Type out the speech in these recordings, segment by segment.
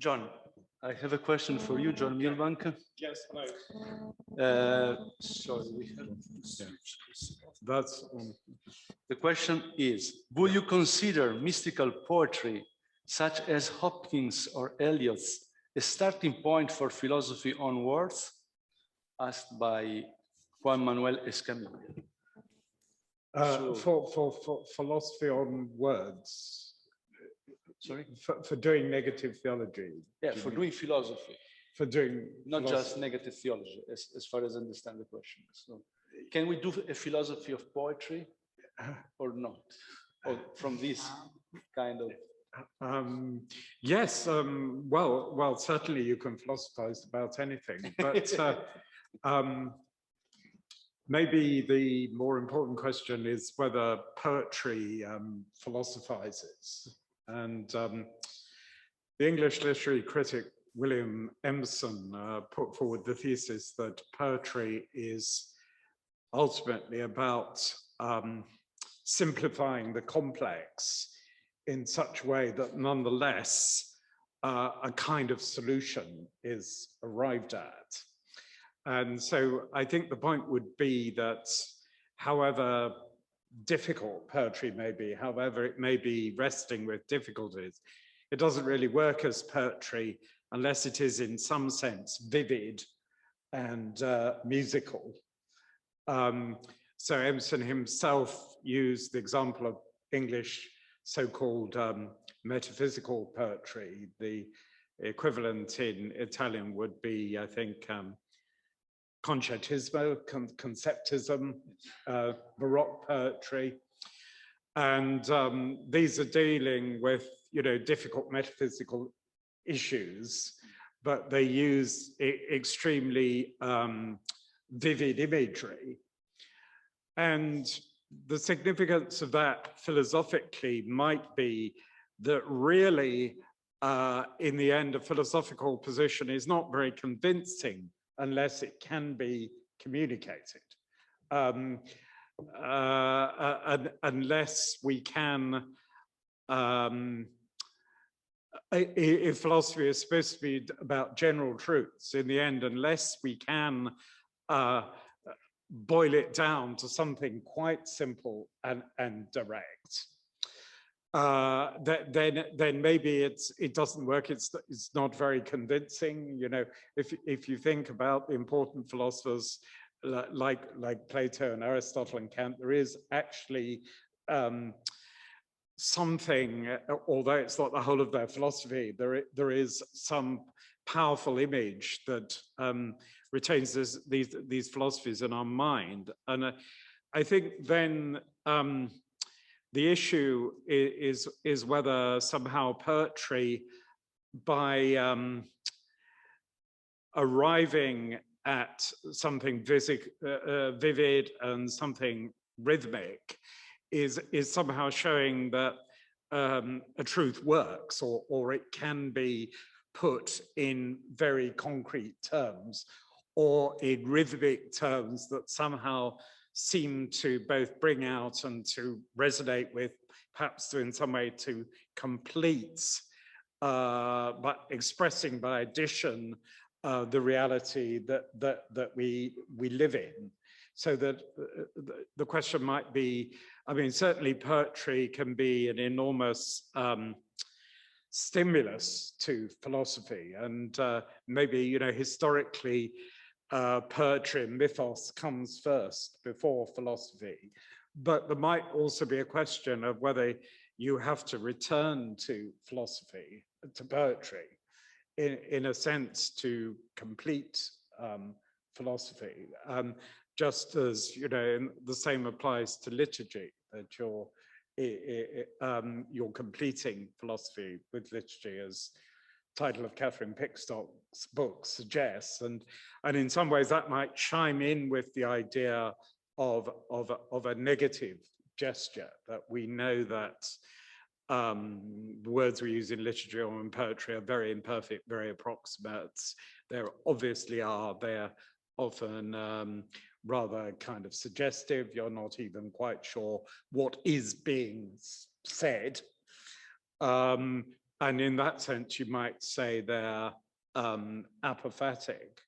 John, I have a question for you, John Milbank. Yes, hello. Sorry, we have That's the question is, would you consider mystical poetry, such as Hopkins or Eliot's, a starting point for philosophy on words? Asked by Juan Manuel Escamilla. for philosophy on words. Sorry? For doing negative theology. Yeah, for doing philosophy. For doing not just negative theology, as far as I understand the question. So, can we do a philosophy of poetry or not? Or from this kind of. Yes, well, certainly you can philosophize about anything, but maybe the more important question is whether poetry philosophizes. And the English literary critic William Emerson put forward the thesis that poetry is ultimately about simplifying the complex in such a way that nonetheless a kind of solution is arrived at. And so I think the point would be that however difficult poetry may be, however it may be wrestling with difficulties, it doesn't really work as poetry unless it is in some sense vivid and musical. So Emerson himself used the example of English so-called metaphysical poetry. The equivalent in Italian would be, I think, concertismo, conceptism, Baroque poetry. And these are dealing with, difficult metaphysical issues, but they use extremely vivid imagery. And the significance of that philosophically might be that really, in the end, a philosophical position is not very convincing unless it can be communicated. Unless we can, if philosophy is supposed to be about general truths, in the end, unless we can boil it down to something quite simple and direct, then maybe it doesn't work. It's not very convincing. If you think about the important philosophers like Plato and Aristotle and Kant, there is actually something, although it's not the whole of their philosophy, there is some powerful image that retains these philosophies in our mind. And I think then the issue is whether somehow poetry, by arriving at something vivid and something rhythmic, is somehow showing that a truth works, or it can be put in very concrete terms, or in rhythmic terms that somehow seem to both bring out and to resonate with, perhaps to, in some way, to complete, but expressing by addition the reality that we live in. So that the question might be, I mean, certainly poetry can be an enormous stimulus to philosophy, and maybe, historically, poetry and mythos comes first before philosophy. But there might also be a question of whether you have to return to philosophy, to poetry, in a sense, to complete philosophy. Just as, the same applies to liturgy, that you're completing philosophy with liturgy, as title of Catherine Pickstock's book suggests, and in some ways that might chime in with the idea of a negative gesture, that we know that the words we use in literature or in poetry are very imperfect, very approximate. There obviously are, they're often rather kind of suggestive. You're not even quite sure what is being said. And in that sense, you might say they're apophatic.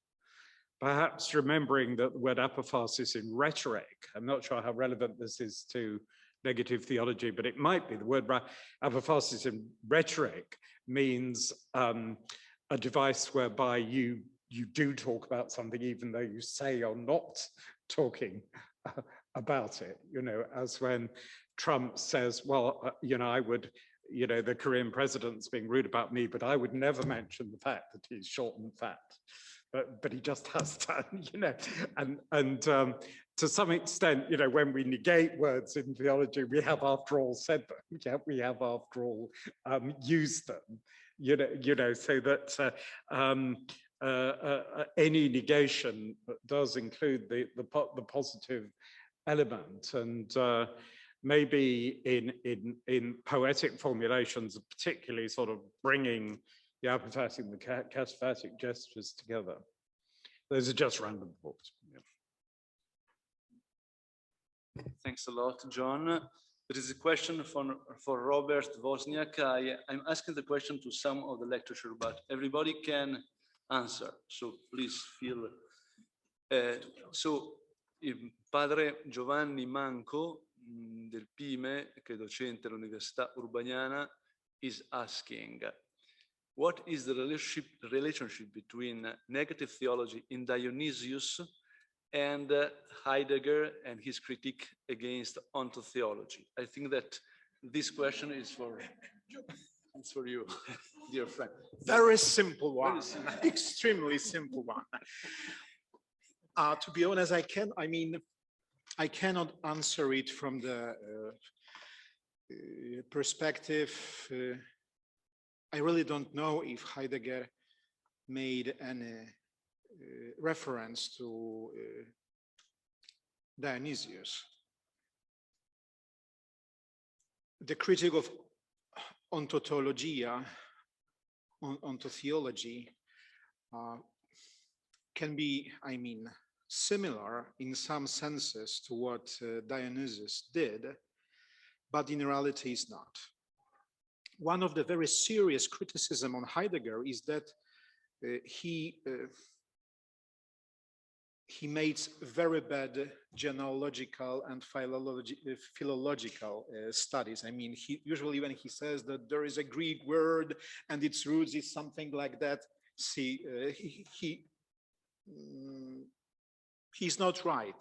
Perhaps remembering that the word apophasis in rhetoric, I'm not sure how relevant this is to negative theology, but it might be. The word apophasis in rhetoric means a device whereby you do talk about something even though you say you're not talking about it, you know, as when Trump says, well, you know, I would, you know, the Korean president's being rude about me, but I would never mention the fact that he's short and fat. But he just has done, you know, and to some extent, you know, when we negate words in theology, we have after all said them, we have after all used them, you know, so that any negation does include the positive element, and maybe in poetic formulations, particularly sort of bringing the apophatic and the cataphatic gestures together. Those are just random thoughts. Yeah. Thanks a lot, John. There is a question for Robert Wozniak. I'm asking the question to some of the lecturers, but everybody can answer. So please feel. So, padre Giovanni Manco del PIME, che è docente all'Università Urbaniana, is asking, what is the relationship between negative theology in Dionysius and Heidegger and his critique against ontotheology? I think that this question is for you, dear friend. Very simple one, extremely simple one. To be honest, I cannot answer it from the perspective. I really don't know if Heidegger made any reference to Dionysius. The critique of ontotheologia, ontotheology, can be, similar in some senses to what Dionysius did, but in reality is not. One of the very serious criticism on Heidegger is that he made very bad genealogical and philological studies. Usually when he says that there is a Greek word and its roots is something like that, he's not right.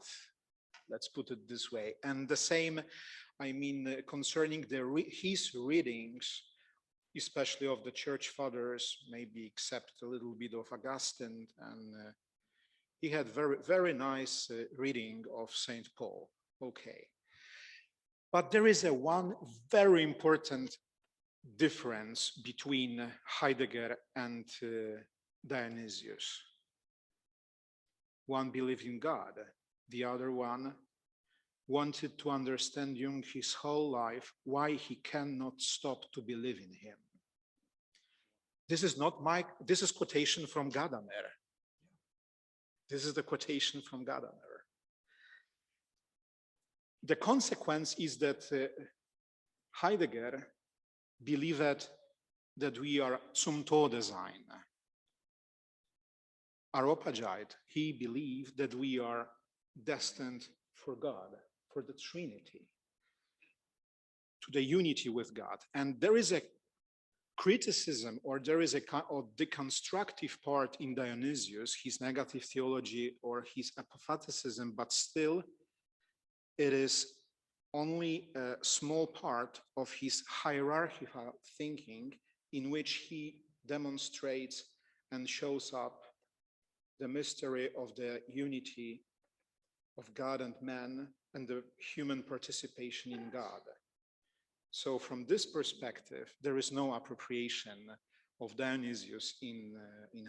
Let's put it this way. And the same, concerning his readings, especially of the church fathers, maybe except a little bit of Augustine, and he had very, very nice reading of Saint Paul. Okay. But there is one very important difference between Heidegger and Dionysius. One believed in God, the other one wanted to understand Jung his whole life, why he cannot stop to believe in him. This is quotation from Gadamer. This is the quotation from Gadamer. The consequence is that Heidegger believed that we are zum Todessein. Areopagite, he believed that we are destined for God, for the Trinity, to the unity with God. And there is a criticism, or there is a kind of deconstructive part in Dionysius, his negative theology or his apophaticism, but still it is only a small part of his hierarchical thinking in which he demonstrates and shows up the mystery of the unity of God and man and the human participation in God. So from this perspective, there is no appropriation of Dionysius in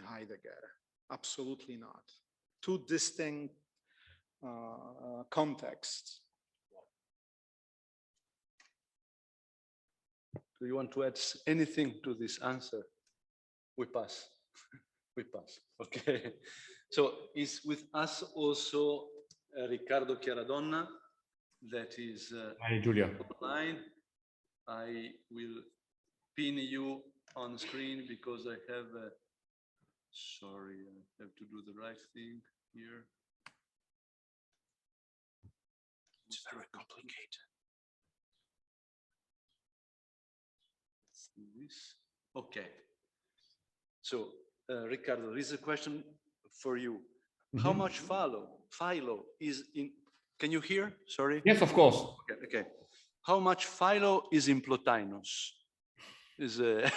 Heidegger. Absolutely not. Two distinct contexts. Do you want to add anything to this answer? We pass. We pass. Okay. So is with us also Riccardo Chiaradonna, that is Hi, Giulia. online. I will pin you on screen because I have sorry, I have to do the right thing here. It's very complicated. Let's do this. Okay. So, Riccardo, there is a question for you. How much Philo is in? Can you hear? Sorry. Yes, of course. Okay. How much Philo is in Plotinus? Is a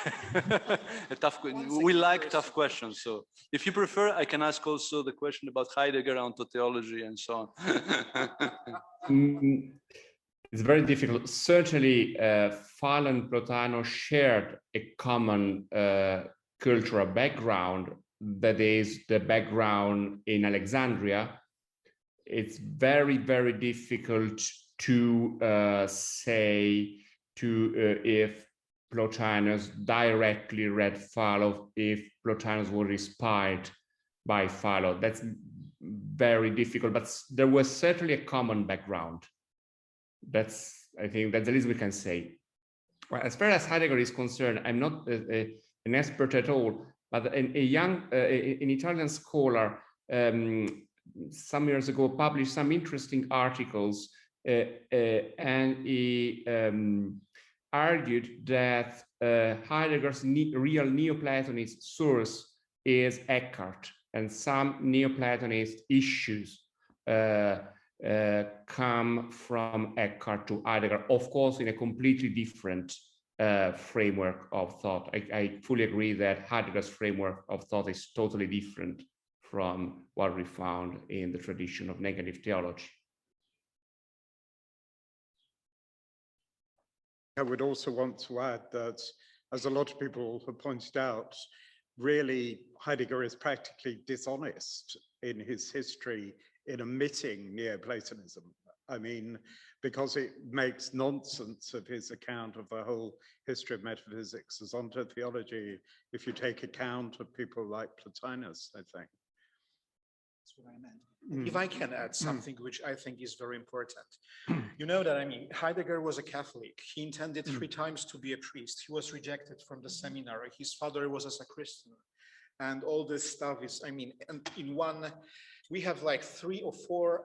tough. We like tough questions. So, if you prefer, I can ask also the question about Heidegger, ontology, and so on. It's very difficult. Certainly, Philo and Plotinus shared a common cultural background, that is the background in Alexandria. It's very, very difficult to say if Plotinus directly read Philo, if Plotinus was inspired by Philo. That's very difficult, but there was certainly a common background. I think that's the least we can say. Well, as far as Heidegger is concerned, I'm not an expert at all, but an Italian scholar some years ago published some interesting articles, and he argued that Heidegger's real Neoplatonist source is Eckhart, and some Neoplatonist issues come from Eckhart to Heidegger, of course, in a completely different framework of thought. I fully agree that Heidegger's framework of thought is totally different from what we found in the tradition of negative theology. I would also want to add that, as a lot of people have pointed out, really Heidegger is practically dishonest in his history in omitting Neoplatonism. I mean, because it makes nonsense of his account of the whole history of metaphysics as ontotheology, if you take account of people like Plotinus, I think. That's what I meant. If I can add something which I think is very important. You know that, I mean, Heidegger was a Catholic. He intended 3 times to be a priest. He was rejected from the seminary. His father was a sacristan. And all this stuff is, I mean, and in one, we have like 3 or 4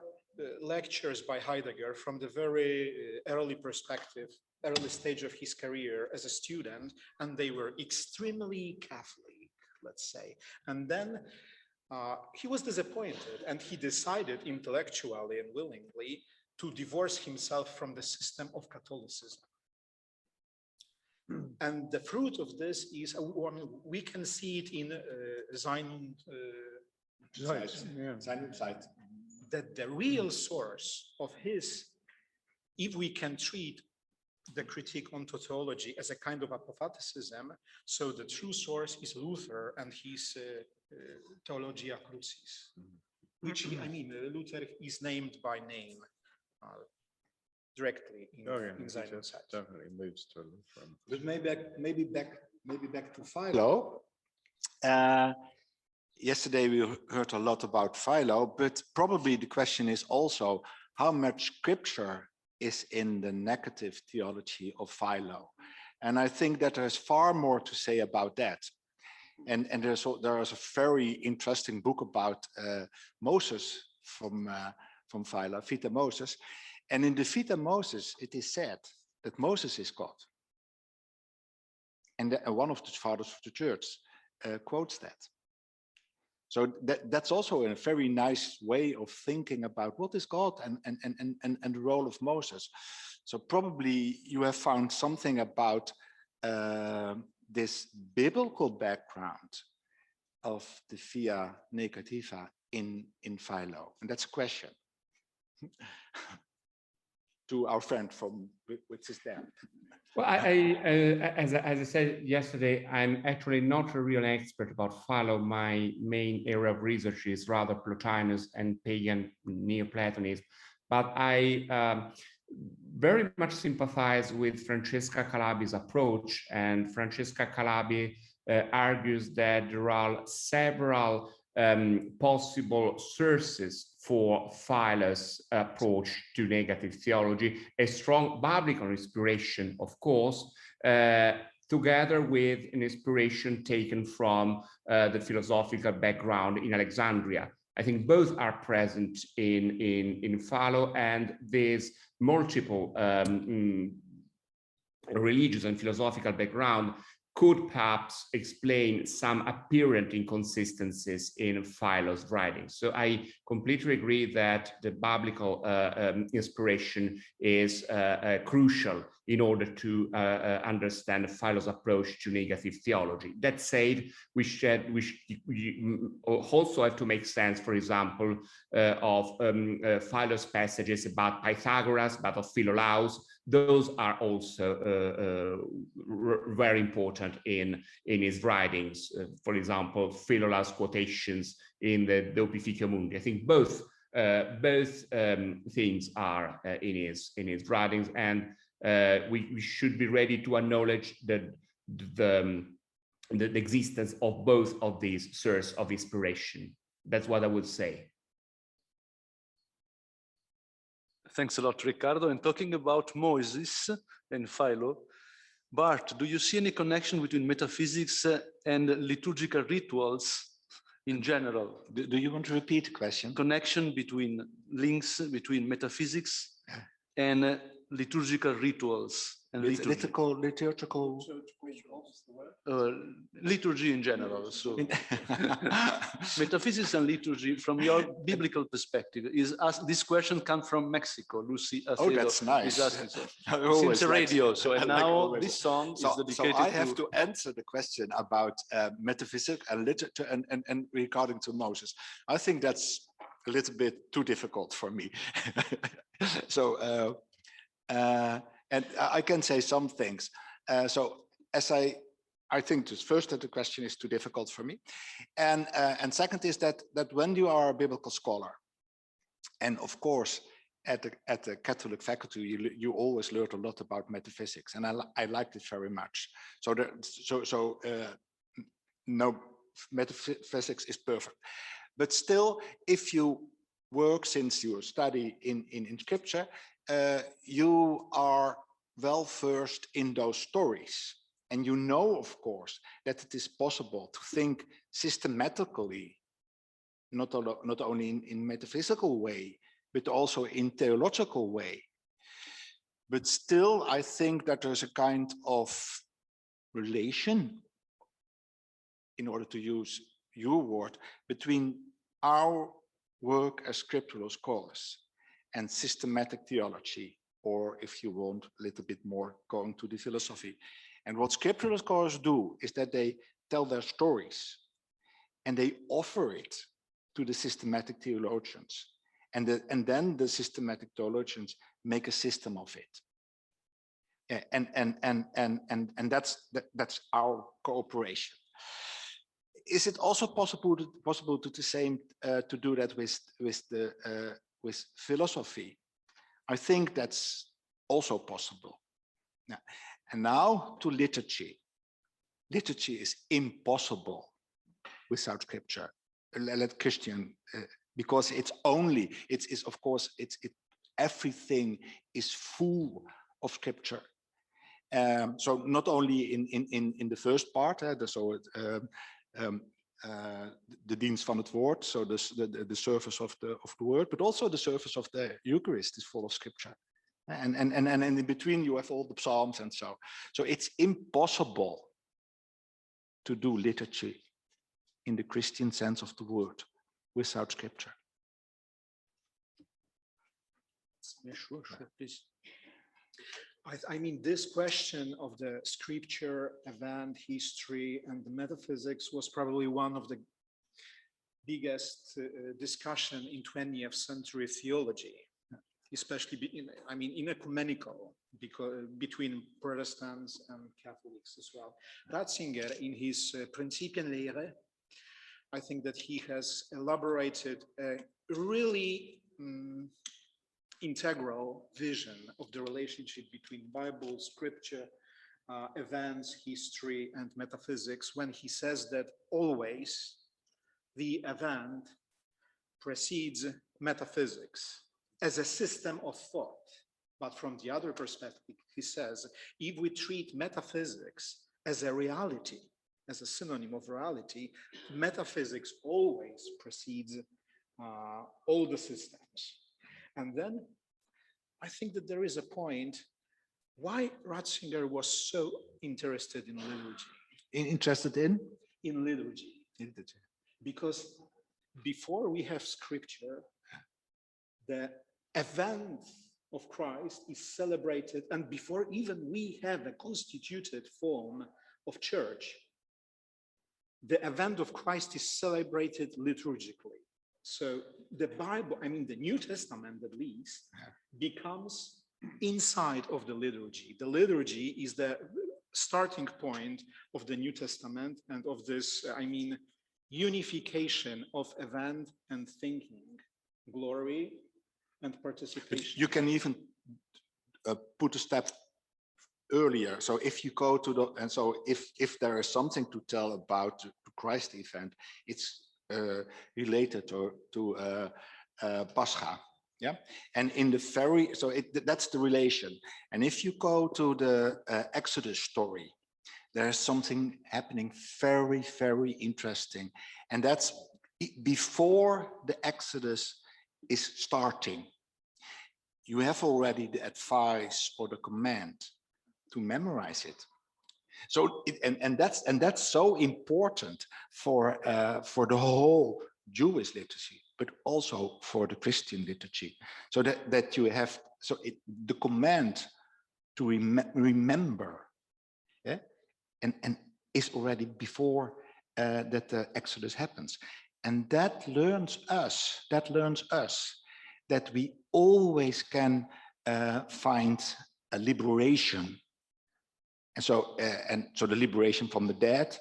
lectures by Heidegger from the very early perspective, early stage of his career as a student, and they were extremely Catholic, let's say. And then he was disappointed, and he decided intellectually and willingly to divorce himself from the system of Catholicism. And the fruit of this is, I mean, we can see it in Sein Zeit, that the real source of his, if we can treat the critique on tautology as a kind of apophaticism, so the true source is Luther and his Theologia Crucis, which, I mean, Luther is named by name directly in Sein Zeit. Definitely moves to Luther. But maybe back to Philo. Yesterday we heard a lot about Philo, but probably the question is also how much scripture is in the negative theology of Philo. And I think that there's far more to say about that. And there is a very interesting book about Moses from Philo, Vita Moses. And in the Vita Moses, it is said that Moses is God. And one of the fathers of the church quotes that. So that's also a very nice way of thinking about what is God and the role of Moses. So probably you have found something about this biblical background of the via negativa in Philo. And that's a question to our friend from which is there. Well, as I said yesterday, I'm actually not a real expert about Philo. My main area of research is rather Plotinus and pagan Neoplatonism. But I very much sympathize with Francesca Calabi's approach. And Francesca Calabi argues that there are several possible sources for Philo's approach to negative theology, a strong biblical inspiration, of course, together with an inspiration taken from the philosophical background in Alexandria. I think both are present in Philo, and there's multiple religious and philosophical background could perhaps explain some apparent inconsistencies in Philo's writings. So I completely agree that the biblical inspiration is crucial in order to understand Philo's approach to negative theology. That said, we also have to make sense, for example, of Philo's passages about Pythagoras, but of Philolaus. Those are also very important in his writings. For example, Philolaus' quotations in the De Opificio Mundi. I think both things are in his writings, and we should be ready to acknowledge the existence of both of these sources of inspiration. That's what I would say. Thanks a lot, Riccardo. And talking about Moses and Philo, Bart, do you see any connection between metaphysics and liturgical rituals in general? Do you want to repeat the question? Connection between links between metaphysics and liturgical rituals and liturgical liturgy in general. So metaphysics and liturgy from your biblical perspective this question comes from Mexico. Lucy Acedo, oh, that's nice. Since the radio. So and now this song is dedicated so I have to answer the question about metaphysics and literature and regarding to Moses. I think that's a little bit too difficult for me. So and I can say some things. So as I think just first that the question is too difficult for me. And second is that when you are a biblical scholar, and of course, at the Catholic faculty, you always learn a lot about metaphysics, and I liked it very much. So no, metaphysics is perfect. But still, if you work since you study in scripture, you are well versed in those stories, and you know, of course, that it is possible to think systematically, not only in metaphysical way, but also in theological way. But still, I think that there's a kind of relation, in order to use your word, between our work as scriptural scholars and systematic theology, or if you want, a little bit more going to the philosophy. And what scriptural scholars do is that they tell their stories and they offer it to the systematic theologians. And then the systematic theologians make a system of it. And that's our cooperation. Is it also possible to the same to do that with philosophy? I think that's also possible. And now to liturgy. Liturgy is impossible without scripture. Let Christian, because it's of course everything is full of scripture. So not only in the first part, the dienst van het woord, so the service of the word, but also the service of the Eucharist is full of scripture. And in between you have all the psalms and so. So it's impossible to do liturgy in the Christian sense of the word without scripture. Yeah, sure, please. I mean, this question of the scripture, event, history, and the metaphysics was probably one of the biggest discussion in 20th century theology, especially in ecumenical, because between Protestants and Catholics as well. Ratzinger, in his Prinzipienlehre, I think that he has elaborated a really integral vision of the relationship between Bible, scripture, events, history, and metaphysics, when he says that always the event precedes metaphysics as a system of thought. But from the other perspective, he says, if we treat metaphysics as a reality, as a synonym of reality, metaphysics always precedes all the systems. And then I think that there is a point why Ratzinger was so interested in liturgy. Interested in? In liturgy. Because before we have scripture, the event of Christ is celebrated, and before even we have a constituted form of church, the event of Christ is celebrated liturgically. So the Bible, I mean the New Testament at least, becomes inside of the liturgy. The liturgy is the starting point of the New Testament and of this, unification of event and thinking, glory and participation. You can even put a step earlier. So if you go to the, and so if there is something to tell about the Christ event, it's related to Pascha. Yeah, and in the very, so that's the relation. And if you go to the Exodus story, there's something happening very, very interesting. And that's before the Exodus is starting. You have already the advice or the command to memorize it. So, and that's so important for the whole Jewish liturgy, but also for the Christian liturgy. So that you have, so the command to remember, yeah, and is already before that the Exodus happens. And that learns us that we always can find a liberation. And so the liberation from the dead,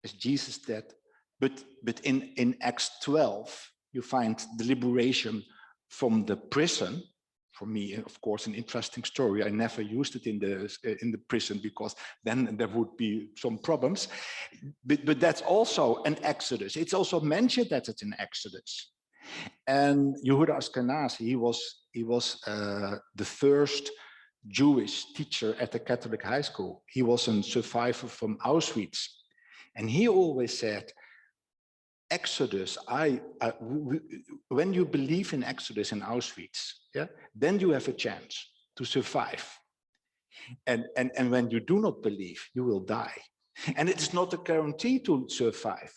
as Jesus did, but in Acts 12, you find the liberation from the prison. For me, of course, an interesting story. I never used it in the prison because then there would be some problems. But that's also an Exodus. It's also mentioned that it's an Exodus. And Yehuda Ashkenazi, he was the first Jewish teacher at the Catholic high school. He was a survivor from Auschwitz. And he always said, Exodus, when you believe in Exodus in Auschwitz, yeah, then you have a chance to survive. And when you do not believe, you will die. And it is not a guarantee to survive,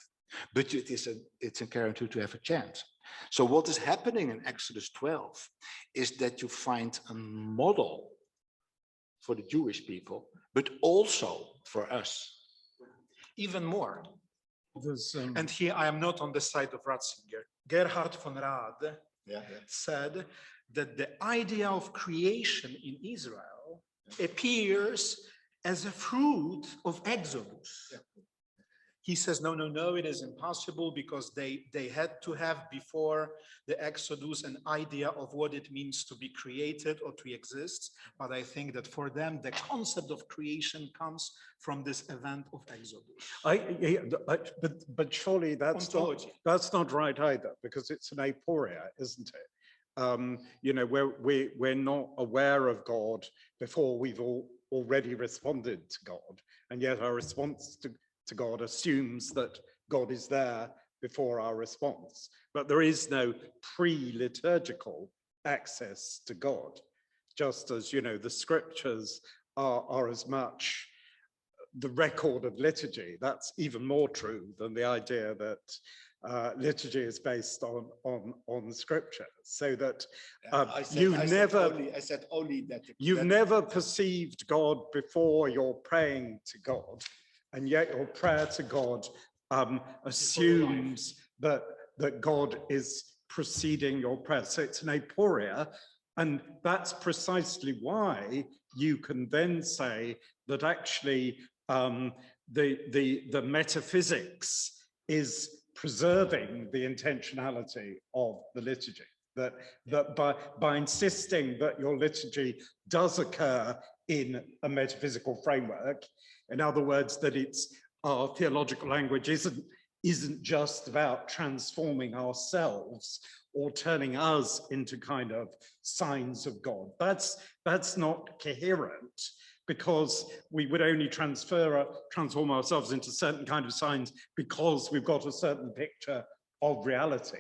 but it's a guarantee to have a chance. So what is happening in Exodus 12 is that you find a model for the Jewish people, but also for us. Even more. And here I am not on the side of Ratzinger. Gerhard von Rad said that the idea of creation in Israel appears as a fruit of Exodus. Yeah. He says, no, it is impossible because they had to have before the Exodus an idea of what it means to be created or to exist. But I think that for them, the concept of creation comes from this event of Exodus. But surely that's not right either, because it's an aporia, isn't it? We're not aware of God before we've already responded to God, and yet our response to God assumes that God is there before our response. But there is no pre-liturgical access to God, just as, the scriptures are as much the record of liturgy. That's even more true than the idea that liturgy is based on scripture, so that you've never perceived God before you're praying to God. And yet your prayer to God assumes that God is preceding your prayer. So it's an aporia, and that's precisely why you can then say that actually the metaphysics is preserving the intentionality of the liturgy. That by insisting that your liturgy does occur in a metaphysical framework, in other words, that our theological language isn't just about transforming ourselves or turning us into kind of signs of God. That's not coherent because we would only transform ourselves into certain kind of signs because we've got a certain picture of reality.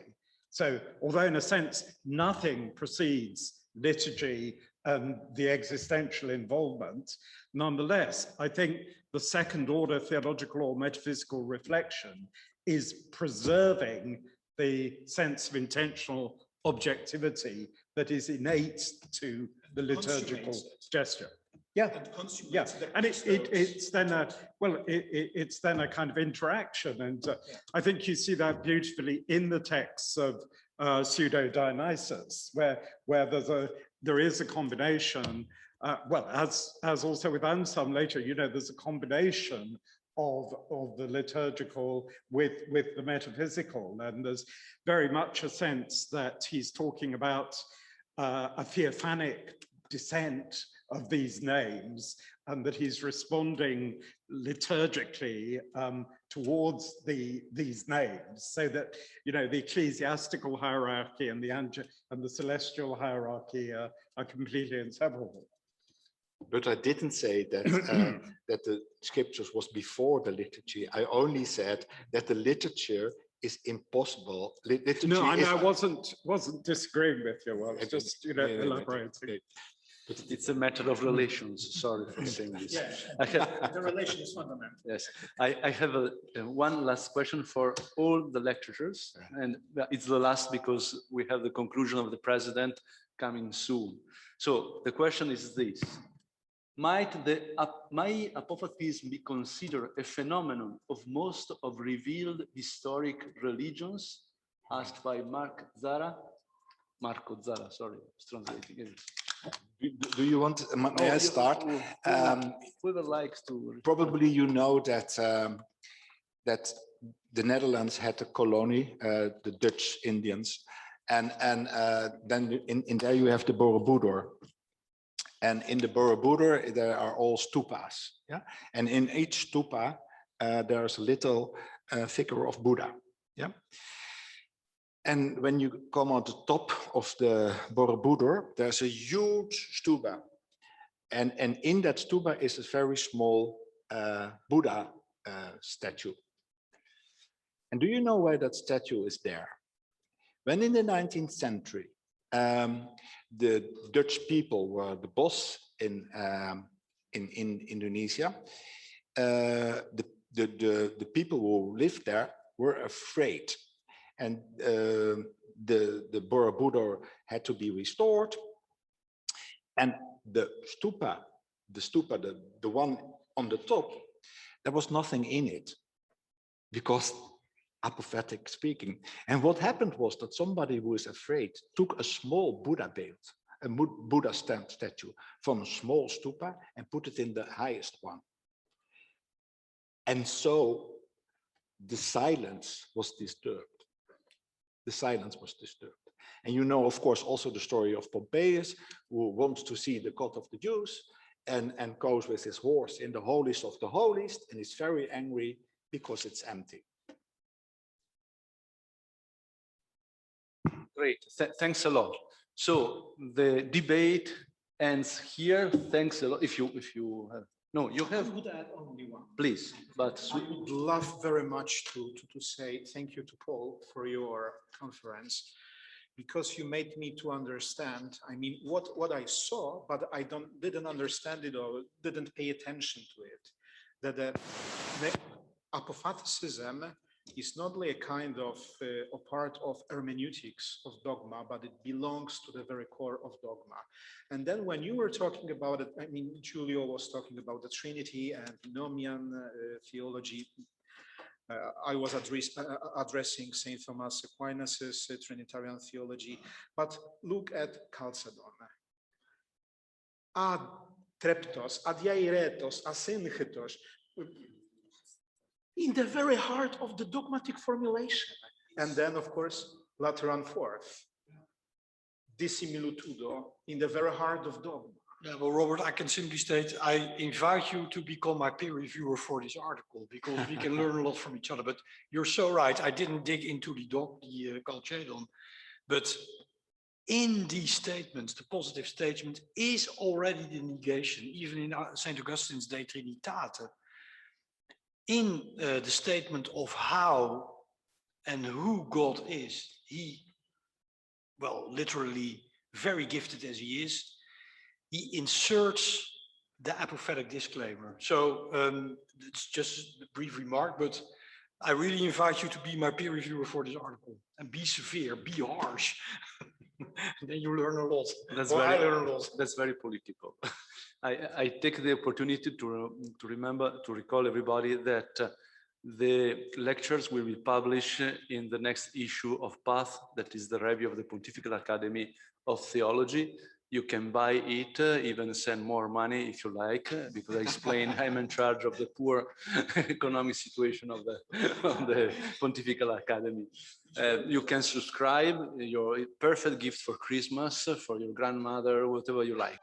So although in a sense, nothing precedes liturgy and the existential involvement, nonetheless, I think the second order theological or metaphysical reflection is preserving the sense of intentional objectivity that is innate to the liturgical gesture. Yeah, yeah, and it's then a, well, it's then a kind of interaction, and I think you see that beautifully in the texts of Pseudo-Dionysus, where there is a combination. Well, as also with Anselm later, you know, there's a combination of the liturgical with the metaphysical, and there's very much a sense that he's talking about a theophanic descent of these names, and that he's responding liturgically towards these names, so that, you know, the ecclesiastical hierarchy and the celestial hierarchy are completely inseparable. But I didn't say that that the scriptures was before the liturgy. I only said that the literature is impossible. No, I wasn't disagreeing with you. I was just, you know, elaborating. But it's a matter of relations. Sorry for saying this. Yeah, the relation is fundamental. Yes, I have one last question for all the lecturers, and it's the last because we have the conclusion of the president coming soon. So the question is this: might my apophatism be considered a phenomenon of most of revealed historic religions? Asked by Marco Zara, sorry, I was translating it. Do you want, may I start? Whoever likes to. Probably you know that, that the Netherlands had a colony, the Dutch Indians, and then in there you have the Borobudur. And in the Borobudur, there are all stupas, yeah? And in each stupa, there's a little figure of Buddha, yeah? And when you come on the top of the Borobudur, there's a huge stupa. And in that stupa is a very small Buddha statue. And do you know why that statue is there? When in the 19th century, the Dutch people were the boss in Indonesia, the people who lived there were afraid. And the Borobudur had to be restored. And the stupa, the one on the top, there was nothing in it, because apophatic speaking. And what happened was that somebody who is afraid took a small Buddha a Buddha statue from a small stupa and put it in the highest one. And so the silence was disturbed. The silence was disturbed. And you know, of course, also the story of Pompeius, who wants to see the God of the Jews and goes with his horse in the holiest of the holiest and is very angry because it's empty. Great, thanks a lot. So the debate ends here. Thanks a lot. If you have, no, you have. I would add only one. Please, but I would love very much to say thank you to Paul for your conference, because you made me to understand, I mean, what I saw, but I didn't understand it or didn't pay attention to it, that the apophaticism is not only a kind of a part of hermeneutics of dogma, but it belongs to the very core of dogma. And then when you were talking about it, I mean, Giulio was talking about the Trinity and Nomian theology. I was addressing St. Thomas Aquinas' Trinitarian theology, but look at Chalcedon. Ad treptos, ad iairetos, asynchetos, in the very heart of the dogmatic formulation. And then, of course, Lateran Fourth, dissimilitudo, in the very heart of dogma. Yeah, well, Robert, I can simply state, I invite you to become my peer reviewer for this article, because we can learn a lot from each other. But you're so right, I didn't dig into the Chalcedon, but in these statements, the positive statement is already the negation, even in St. Augustine's De Trinitate. In the statement of how and who God is, he, well, literally very gifted as he is, he inserts the apophatic disclaimer. So it's just a brief remark, but I really invite you to be my peer reviewer for this article and be severe, be harsh. Then you learn a lot. That's Or very, I learn a lot. That's very political. I take the opportunity to recall everybody that the lectures will be published in the next issue of Path, that is the review of the Pontifical Academy of Theology. You can buy it, even send more money if you like, because I explain I'm in charge of the poor economic situation of the Pontifical Academy. You can subscribe, your perfect gift for Christmas, for your grandmother, whatever you like.